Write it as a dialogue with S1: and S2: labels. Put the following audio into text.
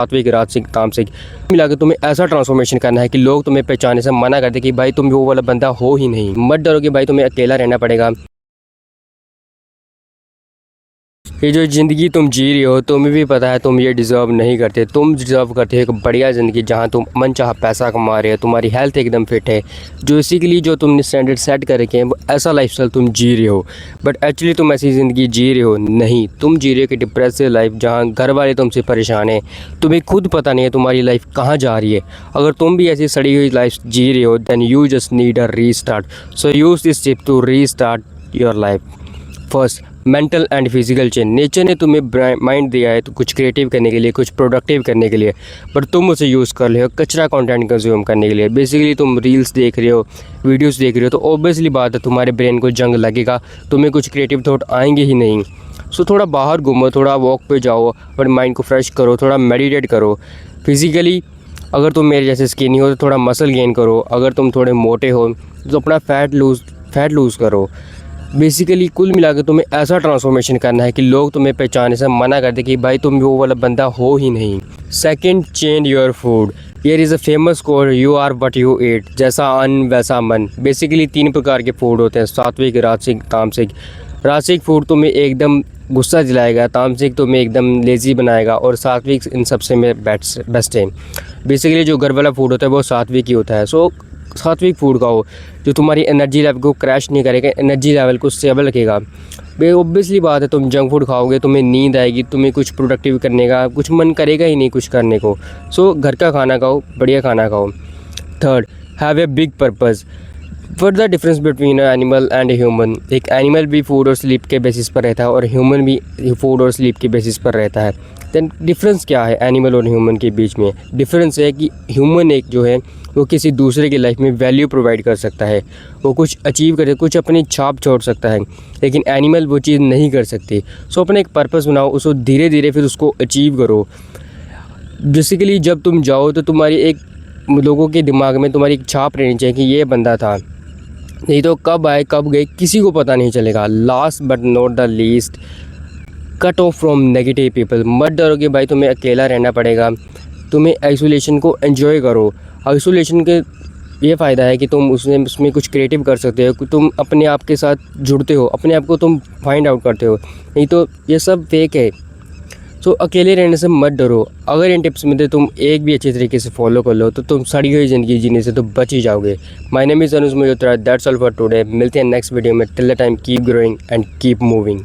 S1: सात्विक राजसिक तामसिक मिला के तुम्हें ऐसा ट्रांसफॉर्मेशन करना है कि लोग तुम्हें पहचानने से मना कर दे कि भाई तुम वो वाला बंदा हो ही नहीं। मत डरो कि भाई तुम्हें अकेला रहना पड़ेगा। ये जो ज़िंदगी तुम जी रही हो तुम्हें भी पता है तुम ये डिज़र्व नहीं करते। तुम डिज़र्व करते हो एक बढ़िया ज़िंदगी जहाँ तुम मनचाहा पैसा कमा रहे हो, तुम्हारी हेल्थ एकदम फिट है, जो इसी के लिए जो तुमने स्टैंडर्ड सेट कर रखे हैं वो ऐसा लाइफस्टाइल तुम जी रहे हो। बट एक्चुअली तुम ऐसी ज़िंदगी जी रहे हो नहीं, तुम जी रहे हो कि डिप्रेसिव लाइफ जहाँ घर वाले तुमसे परेशान हैं, तुम्हें खुद पता नहीं है तुम्हारी लाइफ कहाँ जा रही है। अगर तुम भी ऐसी सड़ी हुई लाइफ जी रहे हो then you just need a restart. So use this tip to restart your life. First, mental and physical change. Nature ने तुम्हें माइंड दिया है तो कुछ क्रिएटिव करने के लिए, कुछ प्रोडक्टिव करने के लिए, बट तुम उसे यूज़ कर रहे हो कचरा कंटेंट कंज्यूम करने के लिए। बेसिकली तुम रील्स देख रहे हो, वीडियोस देख रहे हो, तो ऑब्वियसली बात है तुम्हारे ब्रेन को जंग लगेगा, तुम्हें कुछ क्रिएटिव थॉट आएंगे ही नहीं। सो थोड़ा बाहर घूमो, थोड़ा वॉक पे जाओ, अपने माइंड को फ्रेश करो, थोड़ा मेडिटेट करो। फिज़िकली अगर तुम मेरे जैसे स्किनी हो तो थोड़ा मसल गेन करो, अगर तुम थोड़े मोटे हो तो अपना फैट लूज़ करो। बेसिकली कुल मिला के तुम्हें ऐसा ट्रांसफॉर्मेशन करना है कि लोग तुम्हें पहचानने से मना कर दे कि भाई तुम वो वाला बंदा हो ही नहीं। Second, change your food. Here is a famous code, you are what you eat. जैसा अन्न वैसा मन। बेसिकली 3 प्रकार के फूड होते हैं, सात्विक राजसिक तामसिक। राजसिक फूड तुम्हें एकदम गुस्सा दिलाएगा, तामसिक तुम्हें एकदम लेज़ी बनाएगा, और सात्विक इन सबसे में बेस्ट है। बेसिकली जो घर वाला फूड होता है वो सात्विक ही होता है। सो सात्विक फूड खाओ जो तुम्हारी एनर्जी लेवल को क्रैश नहीं करेगा, एनर्जी लेवल को स्टेबल रखेगा। बे ऑब्वियसली बात है तुम जंक फूड खाओगे तुम्हें नींद आएगी, तुम्हें कुछ प्रोडक्टिव करने का कुछ मन करेगा ही नहीं कुछ करने को। सो घर का खाना खाओ, बढ़िया खाना खाओ। Third, have a big purpose. What the difference between animal and human. एक एनिमल भी फूड और स्लीप के बेसिस पर रहता है और ह्यूमन भी फूड और स्लीप के बेसिस पर रहता है। देन डिफरेंस क्या है एनिमल और ह्यूमन के बीच में? डिफरेंस है कि ह्यूमन एक जो है वो किसी दूसरे की लाइफ में वैल्यू प्रोवाइड कर सकता है, वो कुछ अचीव करे, कुछ अपनी छाप छोड़ सकता है, लेकिन एनिमल वो चीज़ नहीं कर सकती। सो अपने एक पर्पस बनाओ, उसको धीरे धीरे फिर उसको अचीव करो। बेसिकली जब तुम जाओ तो तुम्हारी एक लोगों के दिमाग में तुम्हारी एक छाप रहनी चाहिए कि ये बंदा था, नहीं तो कब आए कब गए किसी को पता नहीं चलेगा। Last but not the least, cut off from negative people. मत डरो कि भाई तुम्हें अकेला रहना पड़ेगा, तुम्हें आइसोलेशन को एंजॉय करो। आइसोलेशन के ये फ़ायदा है कि तुम उसमें कुछ क्रिएटिव कर सकते हो, तुम अपने आप के साथ जुड़ते हो, अपने आप को तुम फाइंड आउट करते हो, नहीं तो ये सब फेक है। सो अकेले रहने से मत डरो। अगर इन टिप्स में से तुम एक भी अच्छे तरीके से फॉलो कर लो तो तुम सड़ी हुई ज़िंदगी जीने से तो बच ही जाओगे। My name is Anuj Malhotra, that's all for today. मिलते हैं नेक्स्ट वीडियो में। Till the time keep growing and keep moving.